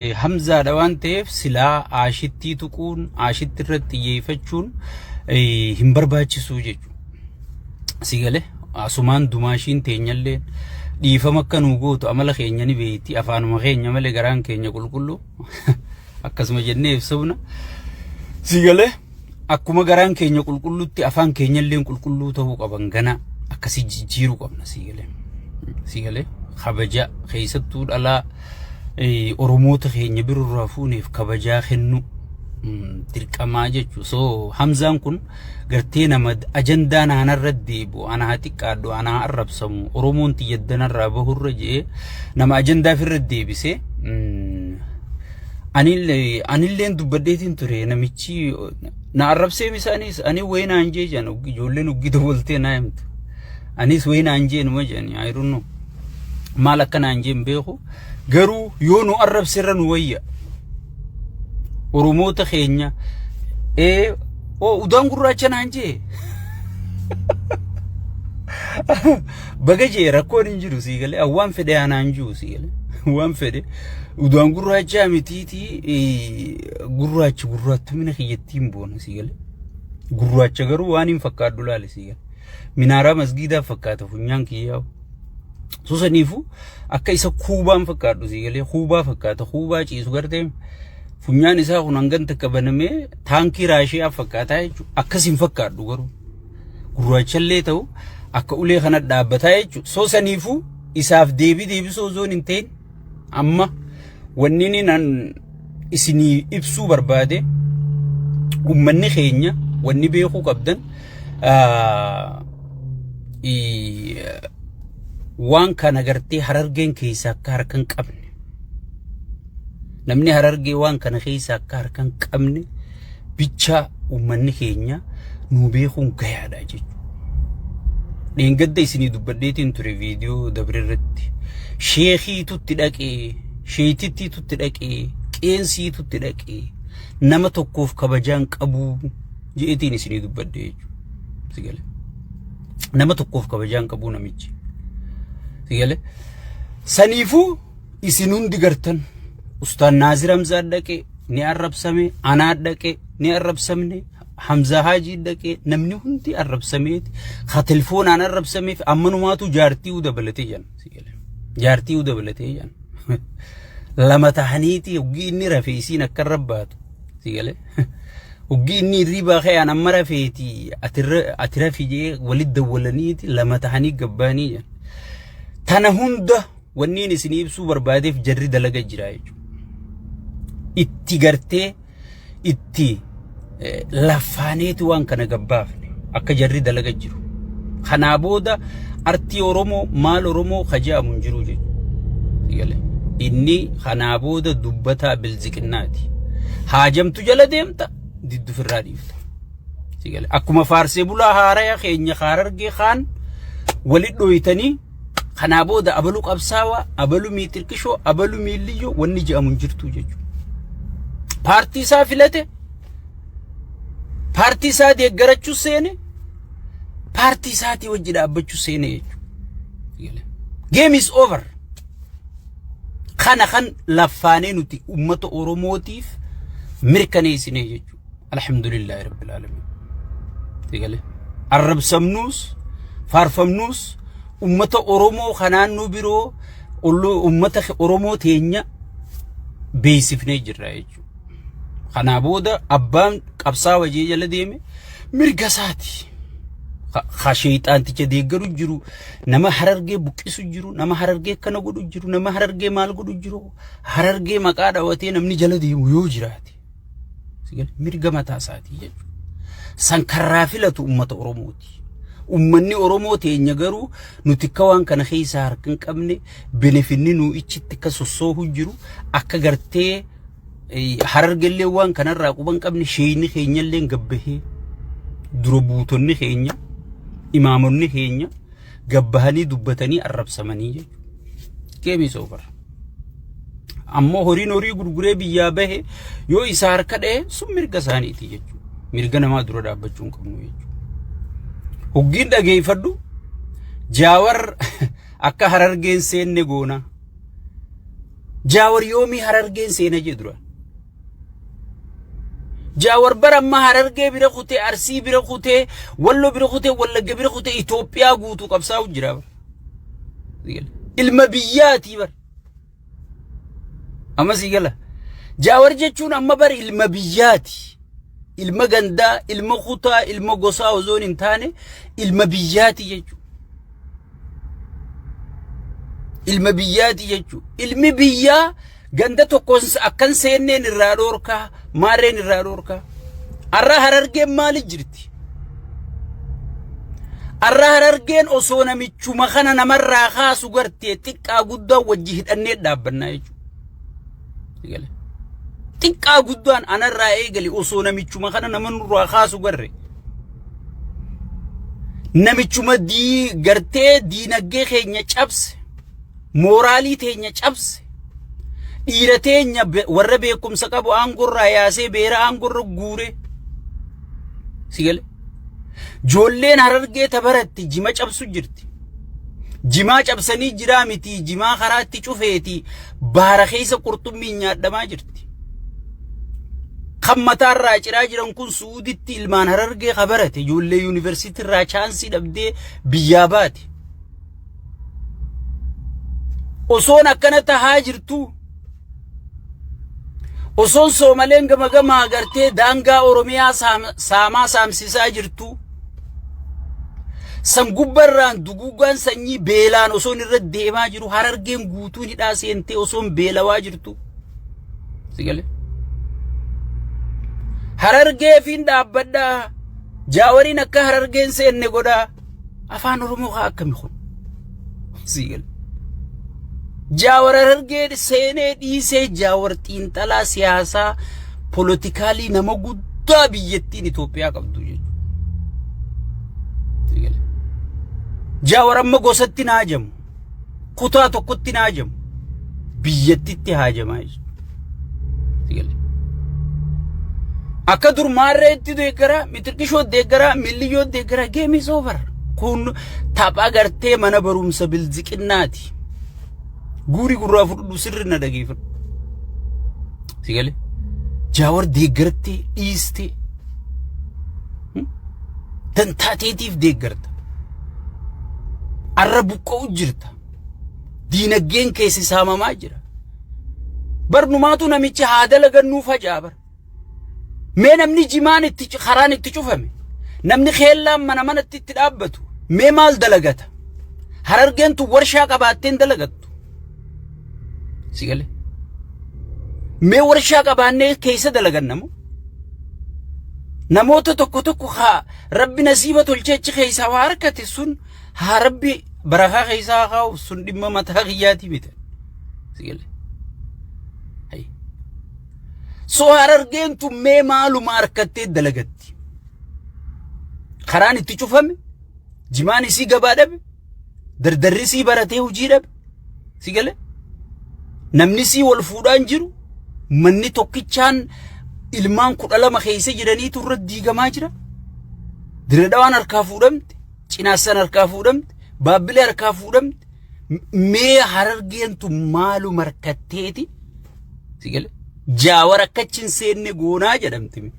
Hamza waan ta'eef silaa aashittii tuquun aashitti irratti xiyyeeffachuun hin barbaachisu jechuudha. Sigalee asumaan dumaashiin teenyallee dhiifama akka nu gootu amala keenya ni beekti afaanuma keenya malee garaan keenya qulqulluu akkasuma jennee ibsuna. Sigalee akkuma garaan keenya qulqulluutti afaan keenyallee qulqulluu ta'uu qaban gana akkasii jijjiiruu qabna. Sigalee kabaja keessattuu dhalaa Oromoota keenya biroo fuuneef kabajaa kennu dirqamaa jechuudha. So Hamzaan kun gartee nama ajandaa naanarra deebi'u ana xiqqaadhu ana arrabsamu Oromoon tiyaddanarraa bahurra jee nama ajandaa firra deebisee anilleen dubbadheetiin ture namichi na arrabsee misaanis ani wayna anjee jan ijoolleen uggita voltee na himtu anis wayna anjee numa jani ayirunno maal akka anjeen beeku garuu yoo nu arrabsirra nu wayya Oromoota keenya udaan gurraacha naanjee bagajee rakkoon hin jiru sigalee waan fedhe anaan jiru sigalee waan fedhe udaan gurraacha mitiiti gurraatti mina kiyyattiin boona sigalee gurraacha garuu waan hin fakkaadhu laale sigalee minaaraa masgiidaa fakkaata funyaan kiyyaa'u Susanifu akka isa kuubaan fakkaadhu sigalee kuubaa fakkaata kuubaa ciisu gartee funyaan isaa kun hanganta qabanamee taankii raashiyaa fakkaata jechuudha. Akkasiin fakkaadhu garuu gurraachallee ta'u akka ulee kana dhaabbataa jechuudha. Susanifu isaaf deebisoo zoon hin ta'in amma wanni inni nan isinii ibsuu barbaade ummanni keenya wanni beekuu qabdan waan kana gartee Harargeen keessa akka harkan qabne namni Harargee waan kana keessa akka harkan qabne bicha ummanni keenya nu beekuun gayaadha jechuudha. Dheengadda isinii dubbadheetiin ture viidiyoo dabrirratti sheekiitutti dhaqee sheetittiitutti dhaqee qeensiitutti dhaqee nama tokkoof kabajaan qabu jeetiin isinii dubbadhee jechuudha. Sigalee nama tokkoof kabajaan qabu namichi Sigalee saniifu isin hundi gartan Ustaan Naazir Hamzaa dhaqee ni arrabsame anaa dhaqee ni arrabsamne Hamzaa Haajii dhaqee namni hundi arrabsameeti ha telefoonaan arrabsameef ammanumaatu jaartii u dabalatee jan sigalee jaartii u dabalatee jan lama tahaniiti uggii inni rafee isiin akka rabbaatu sigalee uggii inni riba khayaan amma rafeeti ati rafijee walid dawwalaniiti lama tahanii gabbaanii jan Tana hunda wanniin isin ibsuu barbaadeef jarri dalaga jira jechuudha. Itti gartee itti lafaaneeti waan kana gabbaafne akka jarri dalaga jiru. Kanaa booda artii Oromoo maal Oromoo kajaamu hin jiru jechuudha. Inni kanaa booda dubbataa bilziqinnaati. Haajamtu jala deemta diddu firraa dhiifta. Akkuma faarsee bulaa haaraya keenya Harargee kaan walit dhooytanii Kana booda abalu qabsaawa abalu miitirkishoo abalu miilliyoo wanni jedhamu jirtu jechuudha. Paartii isaa filate paartii isaa deeggarachuu seene paartii isaatii wajji dhaabbachuu seene jechuudha. Game is over. Kana kan lafaanee nuti ummata Oromootiif mirkaneessine jechuudha. Alhamdulillahi rabbil alamin. Arrabsamnuus faarfamnuus ummata Oromoo kanaan nu biroo ummata Oromoo teenya beeksifnee jirra jechuudha. Kana booda abbaan qabsaa'aa wajjii jala deeme mirga isaati. Ha sheexaanticha deeggaru jiru nama Harargee buqqisu jiru nama Harargee kana godhu jiru nama Harargee maal godhu jiru Harargee maqaa dhawatee namni jala deemu yoo jiraate mirga mataa isaati jechuudha. Sankarraa filatu ummata Oromooti. Ummanni Oromoo teenya garuu nuti waan kana keessa harkan qabne benefinni nu ichitti ka sossoohu jiru akka gartee Harargeellee waan kanarraa quban qabne sheeyni keenyallee gabbahee dura buutonni keenya imaamonni keenya gabbahanii dubbatanii arrabsamanii jechuudha. Keemis over. Ammoo horii gurguree biyyaa bahe yoo isa harka dhahe sun mirga isaaniiti jechuudha. Mirga namaa dura dhaabbachuu hin qabnu jechuudha. Huggiin dhageeffadhu Jaawar akka Harargeen seenne goona Jaawar yoomii Harargeen seena jedhu. Jaawar baramma Harargee bira kutee Arsii bira kutee Walloo bira kutee Wallagga bira kutee Itoophiyaa guutuu qabsaa'u jira. Ilma biyyaati bar. Amma sigala. Jaawar jechuun amma bar ilma biyyaati. Ilma gandaa, ilma kutaa, ilma gosaa ozoon hin taane ilma biyyaati jechuudha. Ilma biyyaati jechuudha. Ilmi biyyaa ganda tokkoon akkan seenneen irraa dhoorkaa, maarreen irraa dhoorkaa. Arra Harargeen maali jirti? Arra Harargeen osoo namichuma kana namarraa kaasu gartee xiqqaa guddaa wajji hidhannee dhaabbannaa jechuudha. Xiqqaa guddaan anarraa eegali osoo namichuma kana namarraa kaasu garre. Namichuma gartee diinagdee keenya cabse, mooraalii teenya cabse, dhiira teenya warra beekumsa qabu aangorraa yaasee beera aangorra guure. Sigale. Joolleen Harargee tabaratti jima cabsu jirti. Jimaa cabsanii jiraa miti, jimaa karaatti cufeeti baara keessa qurxummii nyaadhamaa jirti. Kan mataarraa ciraa jiran kun Suuditti ilmaan Harargee kabarate ijoollee yuunivarsiitii irraa chaansii dhabdee biyyaa baate. Osoon akkana tahaa jirtu. Osoon Soomaleen gama agartee daangaa Oromiyaa saamaa saamsisaa jirtu. San gubbarraan duguugaan sanyii beelaan osoon irra deemaa jiru Harargeen guutuun hidhaa seentee osoon beelawaa jirtu. Sigale. Harargee fiin dhaabbadhaa. Jaawariin akka Harargeen seenne godhaa. Afaan Oromoo kaa akkami kun. Sigale. Jaawar Harargee seenee dhiisee Jaawar xiinxalaa siyaasaa politikaalii nama guddaa biyyattiin Itoophiyaa qabdu jechuudha. Jaawar amma gosatti naajamu. Kutaa tokkotti naajamu. Biyyattitti haajamaa jechuudha. Akka durmaarreetti deeggara, mitirqishoo deeggara, milliyoo deeggara geemii soofar. Kun taphaa gartee mana barumsa bilziqinnaati. Guuri gurraa fudhu sirri na dhageeffadhu. Sigale. Jaawar deeggartee dhiistee. Dantaateetiif deeggarta. Arra buqqa'u jirta. Diinagdeen keessi saamamaa jira. Barnumaatu namichi haada lagannuu facaa. Mee namni jimaan itti karaan itti cufame. Namni keellaan mana itti dhaabbatu. Mee maal dalagata? Harargeen tu warshaa qabaatteen dalagattu. Sigale. Mee warshaa qabaannee keessa dalagannamu. Namoota tokko haa Rabbi nasiiba tolcheechi keessa waa harkate sun haa Rabbi barakaa keessa haa sun dhimma mataa kiyyaati miti. Sigale. So Harargeen tu mee maaluma harkattee dalagatti. Karaan itti cufame, jimaan isii gabaa dhabe, dardarri isii baratee hojii dhabe. Sigale. Namni isii wal fuudhaan jiru, manni tokkichaan ilmaan 12 keessa jiranii turre diigamaa jira. Diradawaan harkaa fuudhamte, Cinaassan harkaa fuudhamte, Baabbilee harkaa fuudhamte. Mee Harargeen tu maaluma harkatteeti. Sigale. Jaawar akkachin seenne goonaa jedhamti.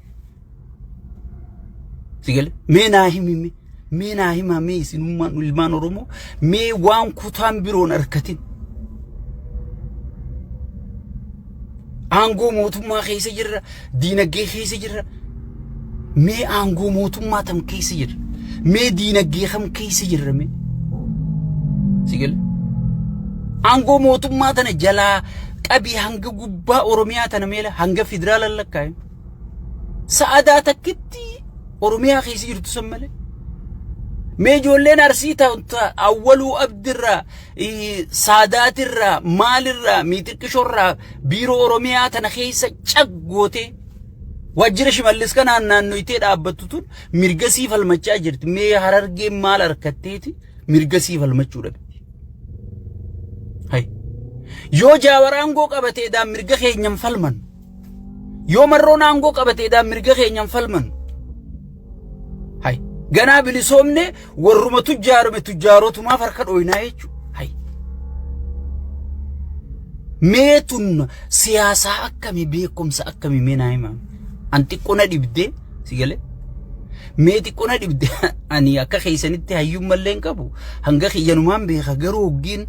Sigale. Mee naa himi mee naa hima mee isinummaan ilmaan Oromoo mee waan kutaan biroon harkatin. Aangoo mootummaa keessa jirra, diinagdee keessa jirra. Mee aangoo mootummaa tam keessa jirra. Mee diinagdee kam keessa jirra mee. Sigale. Aangoo mootummaa tana jalaa qabii hanga gubbaa Oromiyaa tana meela hanga federaala lakkaa'e. Sa'aadaa takkitti Oromiyaa keessa jirtu san malee. Mee ijoolleen Arsii awwaluu abdirraa, saadaatirraa, maalirraa, miixiqqishorraa biiroo Oromiyaa tana keessa caggootee wajjira Shimallis kanaan naannoytee dhaabbattu tun mirga sii falmachaa jirti. Mee Harargeen maal harkatteeti mirga sii falmachuu dhabdi. Hay. Yoo Jaawar aangoo qabateedhaan mirga keenyan falman. Yoo Marroon aangoo qabateedhaan mirga keenyan falman. Hay. Ganaa bilisoomne warruma tujjaarume tujjaarotumaaf harka dhoynaa jechuudha. Hay. meetun siyaasa akkami beekumsa akkami meenaa hima anti qona dibde sigale meeti qona dibde ani akka keessanitti hayyuu malleen qabu hanga xiyyanumaan beeka garuu oggiin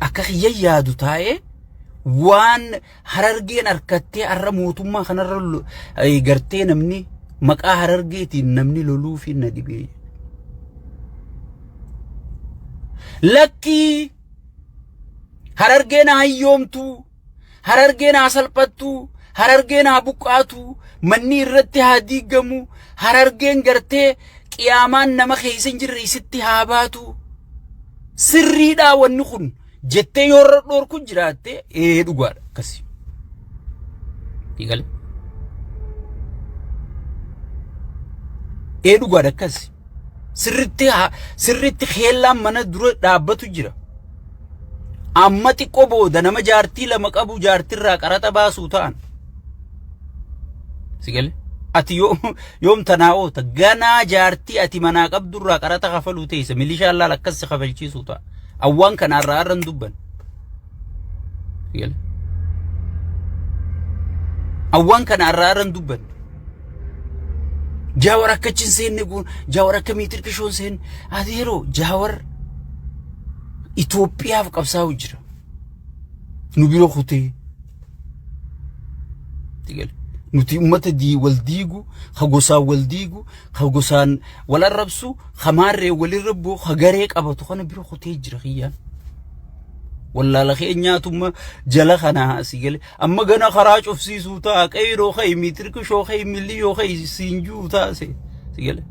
akka xiyya yaadu taa'ee waan harargeen harkattee arra mootummaa kanarra gartee namni maqaa harargeetiin namni loluu fi na dhibee lakkii harargeen hayyoomtu harargeen salphattu harargeen buqqaatu manni irratti haa diigamu harargeen gartee qiyaamaan nama keessan jirre isitti haa baatu sirriidha wanni kun jettee yoo dhorku jiraatte dhugaadha akkasi digale dhugaadha akkasi sirritti xeellaan mana dura dhaabbatu jira amma xiqqoo booda nama jaartii lama qabu jaartirraa qaraxa baasuu ta'an sigale ati yoom tanaa'oota ganaa jaartii ati manaa qabdurraa qaraxa kafaluu teessa milishaan laal akkas kafalchiisuu ta'a awwaan kanaarraa arran dubban sigale awwaan kanaarraa arran dubban jaawar akkachin seenne kun jaawar akka miitir kishoon seenne ati yeroo jaawar Itoophiyaaf qabsaa'u jira nu biro khutee tigal nuti ummata wal diigu khagosaan wal diigu khagosaan wal arrabsu khamaarree wal irrabbu khagaree qabatu kana biro khutee jira khiyyaan wallaala kheenyaatuma jala khana sigale amma gana kharaaj ufsiisuu ta'a qayroo khay miitir kishoo khay milliyoo khay siinjuu ta'a sigale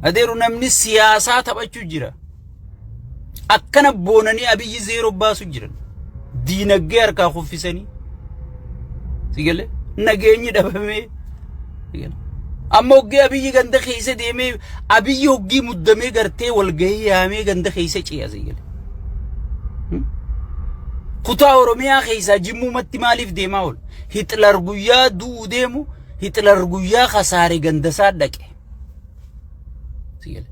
adeeru namni siyaasaa taphachuu jira akkana boonanii abiyyi zeero baasu jiran diinagdee harkaa kuffisanii sigale nageenyi dhabamee sigale amma hoggee abiyyi ganda keessa deemee abiyyi hoggii muddamee gartee walgahii yaamee ganda keessa ciya sigale kutaa oromiyaa keessa jimmumatti maaliif deemaa ol Hitler guyyaa du'u deemu Hitler guyyaa khasaare gandasaa dhaqe sigale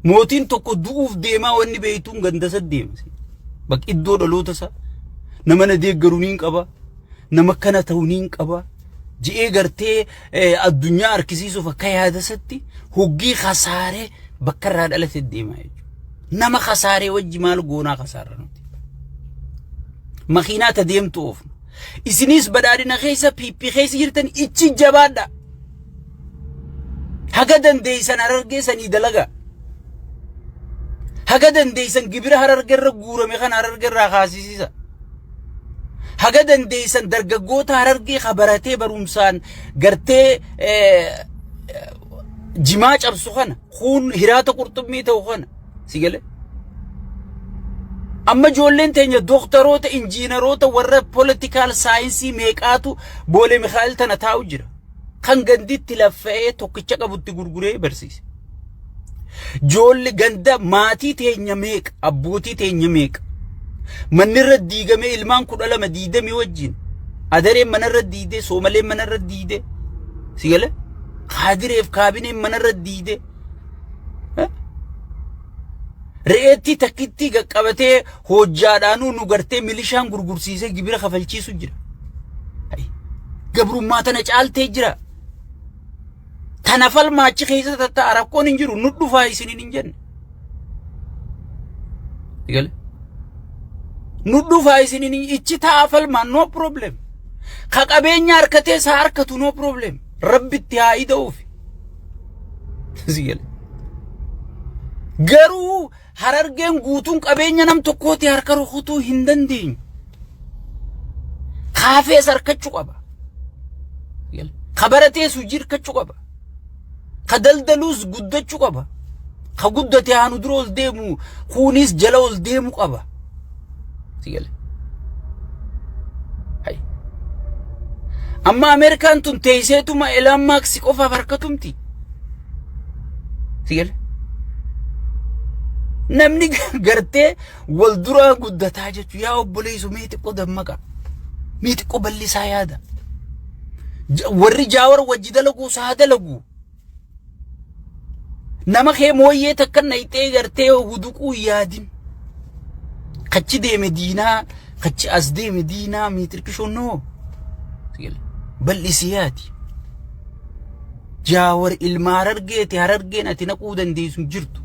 mootiin tokko du'uuf deemaa wanni beeytuun gandasa deemse bak iddoo dhaloota isaa nama na deeggaruuniin qaba nama kana ta'uuniin qaba ji'ee gartee addunyaa harkisiisuuf akka yaadasatti hoggii khasaaree bakka irraa dhalate deemaa jechuudha nama khasaaree wajji maal goonaa khasaarra nuti makiinaa ta deemtu oofnu isinis badhaadhina keessa piippii keessa jirtan ichi jabaadha haga dandeeysan harargeessanii dalagaa haga dandeeysan gibira harargerra guurame kan harargerraa kaasisiisa haga dandeeysan dargaggoota harargee khabaratee barumsaan gartee jimaa cabsu kana kun hiraata qurxummii ta'u kana sigale amma ijoolleen teenya dooktaroota injiinaroota warra political saayinsii meeqaatu boolee Mikhaa'il tana taa'u jira kan ganditti laffa'ee tokkicha qabutti gurguree barsiise Jolle ganda maatii teenya meeqa abbootii teenya meeqa manirra diigame ilmaan kudha lama diidame wajjin adareen manarra diide soomaleen manarra diide sigale qaadireef kaabineen manarra diide re'eetti takkitti qaqqabatee hojjaadhaanuu nu gartee milishaan gurgursiisee gibira kafalchiisu jira gabrummaa tana caaltee jira tanafal maachi keessa tatta arakkoon hin jiru nu dhufaa isiniin hin jenne sigale nu dhufaa isiniin ichi taafal maan no problem ka qabeenya harkatee saa harkatu no problem rabbitti haa ida'uuf sigale garuu harargeen guutuun qabeenya nam tokkooti harka rukutuu hin dandeenyu kaafees harkachuu qaba kabaratee sujir kachuu qaba kadaldalus guddachuu qaba ka guddate haanu dura ol deemu kunis jala ol deemu qaba sigale hay amma Amerikaan tun teeyseetuma Elon Musk qofaaf harkatumti sigale namni gartee wal dura guddataa jechu yaa obboleessu meeti qodammaqa meeti qoballisaa yaada warri jaawar wajji dalagu saa dalagu nama kee mooyyee takkan naytee gartee huduquu yaadin kachi deeme diinaa kachi as deeme diinaa miitirkishoon noo sigale bal'isiyaati jaawar ilma harargeen ati naquu dandeessu jirtu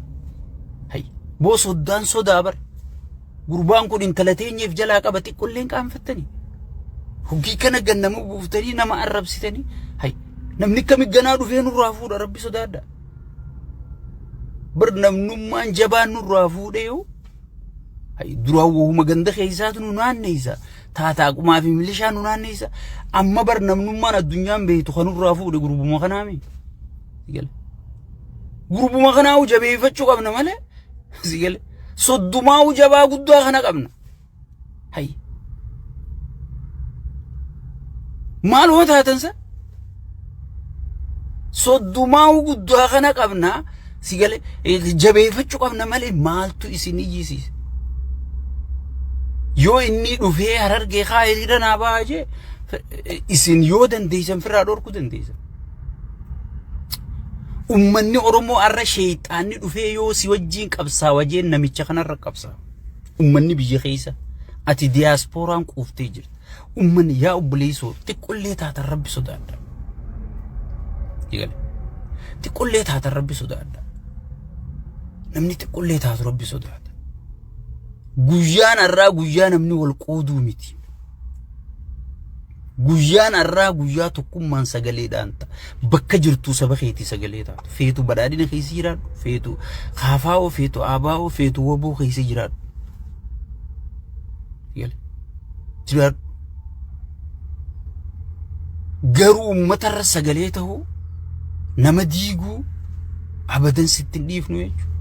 hay boo soddaan sodaa bar gurbaan kun intala teenyeef jalaa qaba xiqqolleen qaanfattanii hugii kana gannamu buuftanii nama arrabsitanii hay namni kamigganaa dhufee nurraa fuudha rabbi sodaadha bar namnummaan jabaan nurraa fuudhee hay duraa wohuma ganda keessaatu nu naanneessa taataaqumaa fi milishaa nu naanneessa amma bar namnummaan addunyaan beeytu kanurraa fuudhe gurbuma kanaami sigale gurbuma kanaa jabeeffachuu qabna malee sigale soddumaa jabaa guddaa kana qabna hay maal hoo taatansa soddumaa guddaa kana qabna sigale jabeeffachuu qabna malee maaltu isin iyyisiisa yoo inni dhufee harargee hiriira naa baajee isin yoo dandeessan firraa dhorku dandeessan ummanni oromoo arra sheeyxaanni dhufee yoo si wajjiin qabsaa wajjeen namicha kanarra qabsaa ummanni biyya keessa ati diyaaspooraan quuftee jirta ummanni yaa obboleessoo xiqqollee taatan rabbi sodaadha xiqqollee taatan rabbi sodaadha namni xiqqollee taatu rabbi sodaadha guyyaan arraa guyyaa namni wal qooduu miti guyyaan arraa guyyaa tokkummaan sagaleedhaan ta'a bakka jirtu saba keetii sagalee taatu feetu badhaadhina keessa jiraadhu feetu kaafaa'oo feetu aabaa'oo feetu woboo keessa jiraadhu jiraadhu garuu uummatarra sagalee ta'uu nama diiguu abadan sitti hin dhiifnu jechuudha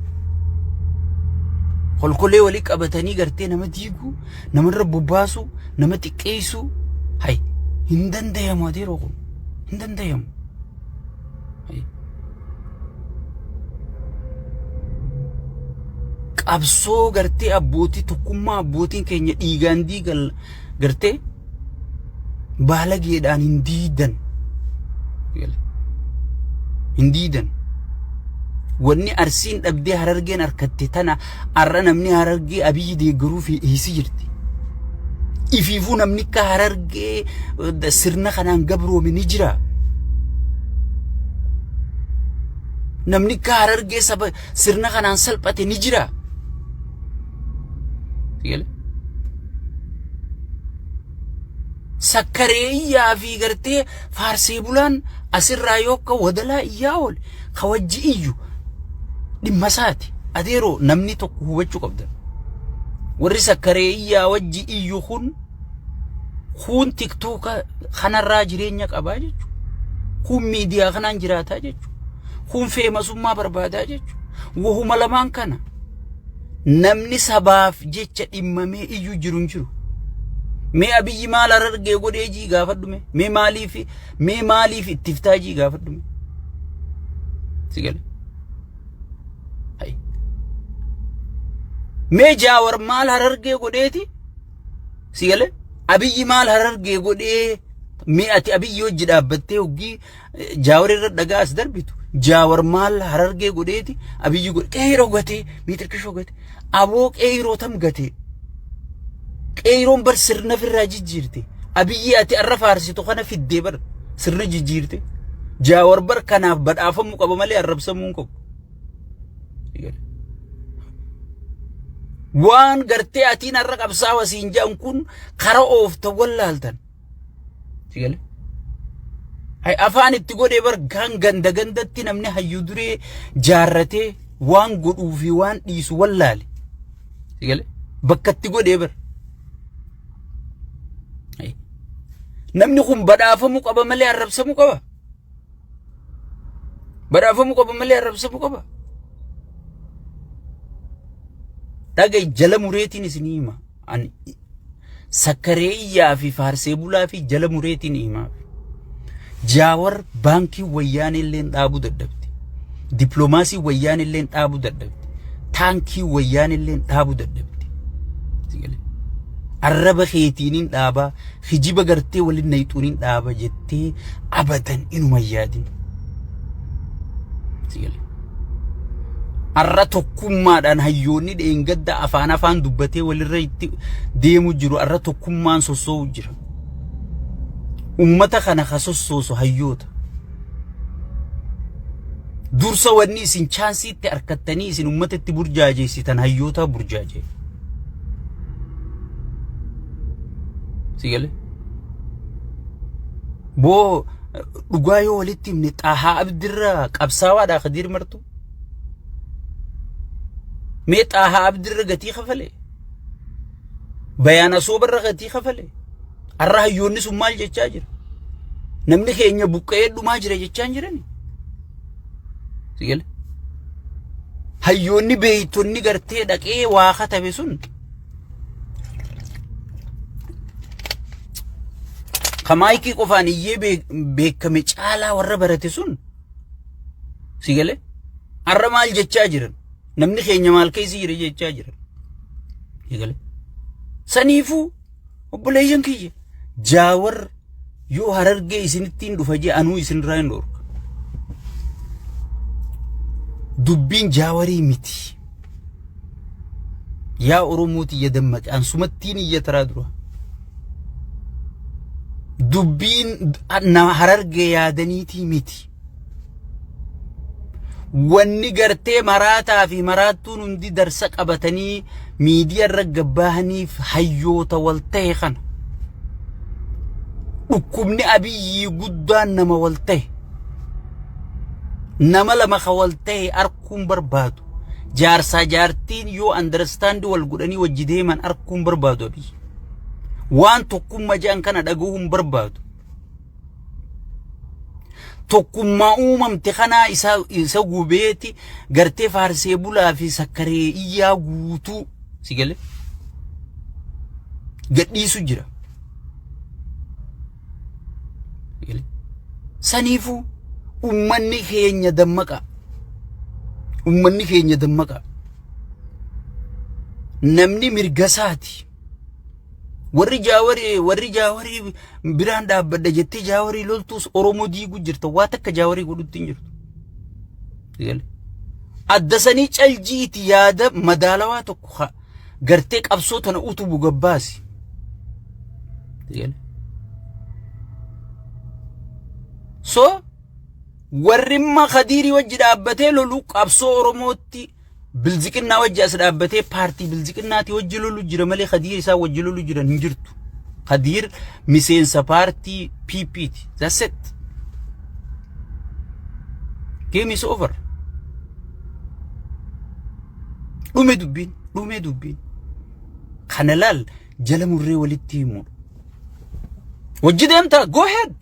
kolkolee walii qabatanii gartee nama diiguu namarra bobbaasu nama xiqqeessu hay hin dandayamu adeeroo kun hin dandayamu qabsoo gartee abbootii tokkummaa abbootiin keenya dhiigaan diigan gartee baalageedhaan hin diidan wanni arsiin dhabdee harargeen harkatte tana arra namni harargee abiyyi deeggaruu fi dhiisi jirti ifiifuu namni ka harargee sirna kanaan gabroome ni jira namni ka harargee sirna kanaan salphate ni jira sakkareeyyaa fi gartee faarsee bulaan asirraa yookaan wadalaa iyyaa ol kawajji iyyu dhimma isaati adeeroo namni tokko hubachuu qabda warri sakkareeyyaa wajji iyyu kun tiktoka kanarraa jireenya qabaa jechuudha kun miidiyaa kanaan jiraataa jechuudha kun feemasummaa barbaadaa jechuudha wahuma lamaan kana namni sabaaf jecha dhimmamee iyyu jiru hin jiru mee abiyyi maal harargee godhee jii gaafadhume mee maaliif ittiftaa jii gaafadhume sigale hay mee jaawar maal harargee godheeti sigale abiyyi maal harargee godhee mee ati abiyyi hojii dhaabbattee hoggii jaawar irra dhagaa as darbitu jaawar maal harargee godheeti abiyyi godhe qeeroo gatee miitirkishoo gatee aboo qeeroo tam gatee qeeroon bar sirna firraa jijjiirte abiyyi ati arra faarsitu kana fiddee bar sirna jijjiirte jaawar bar kanaaf badhaafamuu qaba malee arrabsamuu hin qabu waan gartee atiin arra qabsaa wasiin jaan kun kara oofta wallaaltan sigale hay afaan itti godhee bar ganda gandatti namni hayyuu duree jaarratee waan godhuu fi waan dhiisu wallaale sigale bakka itti godhee bar namni kun badhaafamuu qaba malee arrabsamuu qaba badhaafamuu qaba malee arrabsamuu qaba dhagay jala mureetiin isinii hima ani sakkareeyyaa fi faarsee bulaa fi jala mureetiin himaa jaawar baankii wayyaanee illeen dhaabuu dadhabde dippiloomaasii wayyaanee illeen dhaabuu dadhabde taankii wayyaanee illeen dhaabuu dadhabde sigale arraba keetiinin dhaabaa hijiba gartee waliin nayxuuniin dhaaba jettee abadan inuma yaadin sigale arra tokkummaadhaan hayyoonni dheengadda afaan dubbatee walirra itti deemu jiru arra tokkummaan sossoo'u jira ummata kana kasossoosu hayyoota dursa wanni isin chaansiitti arkattanii isin ummatatti burjaajeessitan hayyoota burjaajee sigale boo dhugaa yoo walitti himne Xaahaa Abdirraa qabsaawaadhaa Khadiir Martuu mee Xaahaa Abdirra gatii kafale bayaana soobarra gatii kafale arra hayyoonni sun maal jechaa jira namni keenya buqqa'ee dhumaa jira jechaa jirani sigale hayyoonni beeytonni gartee dhaqee waa katabe sun kamaayikii qofaan iyyee beekame caalaa warra barate sun sigale arra maal jechaa jiran namni keenya maal keessa jira jechaa jiran sigale saniifuu obboleeyyan kiyya Jaawar yoo Harargee isinittiin dhufa jee anuu isinirraa hin dhorka dubbiin Jaawarii miti yaa Oromooti yadammaqe ansumattiin iyyataraa dura dubbiin na Harargee yaadaniitii miti wanni gartee maraataa fi maraattuun hundi darsa qabatanii miidiyaa irra gabbaahaniif hayyoota wal ta'e kana dhukkubni Abiyyii guddaan nama wal ta'e nama lama ka wal ta'e arkuun barbaadu jaarsaa jaartiin yoo understand wal godhanii wajji deeman arkuun barbaadu Abiyyi waan tokkummaa jaan kana dhagahuun barbaadu tokkummaa uumamte kana isa gubeeti gartee faarsee bulaa fi sakkaree iyyaa guutuu sigale gadhiisu jira saniifuu ummanni keenya dammaqa namni mirgasaati warri Jaawarii biraan dhaabbadha jettee Jaawarii loltuus Oromoo diiguu jirta waa takka Jaawarii godhutti hin jirtu adda sanii caljiiti yaada madaalawaa tokko gartee qabsoo tana utubu gabbaasi so warri ma Khadiirii wajji dhaabbatee lolu qabsoo Oromootti bilziqinaa wajji as dhaabbatee paartii bilziqinaati wajji lolu jira malee Khadiir isaa wajji lolu jiran hin jirtu Khadiir miseensa paartii PPT that's it game is over dhume dubbiin kana laal jala murree walitti himu wajji deemta go ahead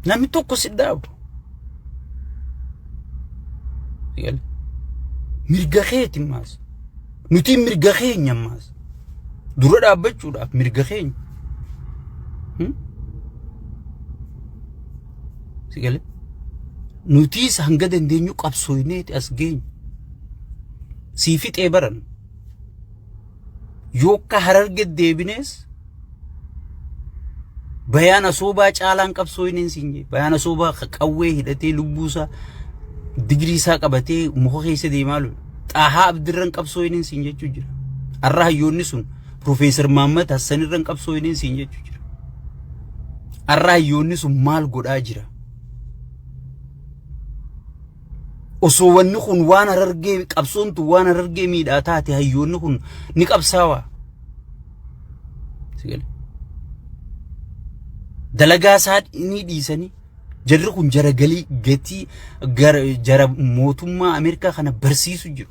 namni tokko sidaabu mirga keeti maas nuti mirga keenya maas dura dhaabbachuudhaaf mirga keenya sigale nuti hanga dandeenyu qabsooyneeti as geenya siifixee baran yoo ka Hararge deebines bayaana soobaa caalaan qabsooyneen sinje bayaana soobaa qawwee hidhatee lubbuusaa digrii isaa qabatee muka keessa deemaa lolu Xaahaa Abdirran qabsooyneen sin jechuu jira arra hayyoonni sun Profeesar Mahammad Hassanirran qabsooyneen sin jechuu jira arra hayyoonni sun maal godhaa jira osoo wanni kun waan Harargee qabsoontu waan Harargee miidhaa taate hayyoonni kun ni qabsaawaa sigale dalagaa isaa ni dhiisanii jarri kun jara galii gatii jara mootummaa Ameerikaa kana barsiisu jiru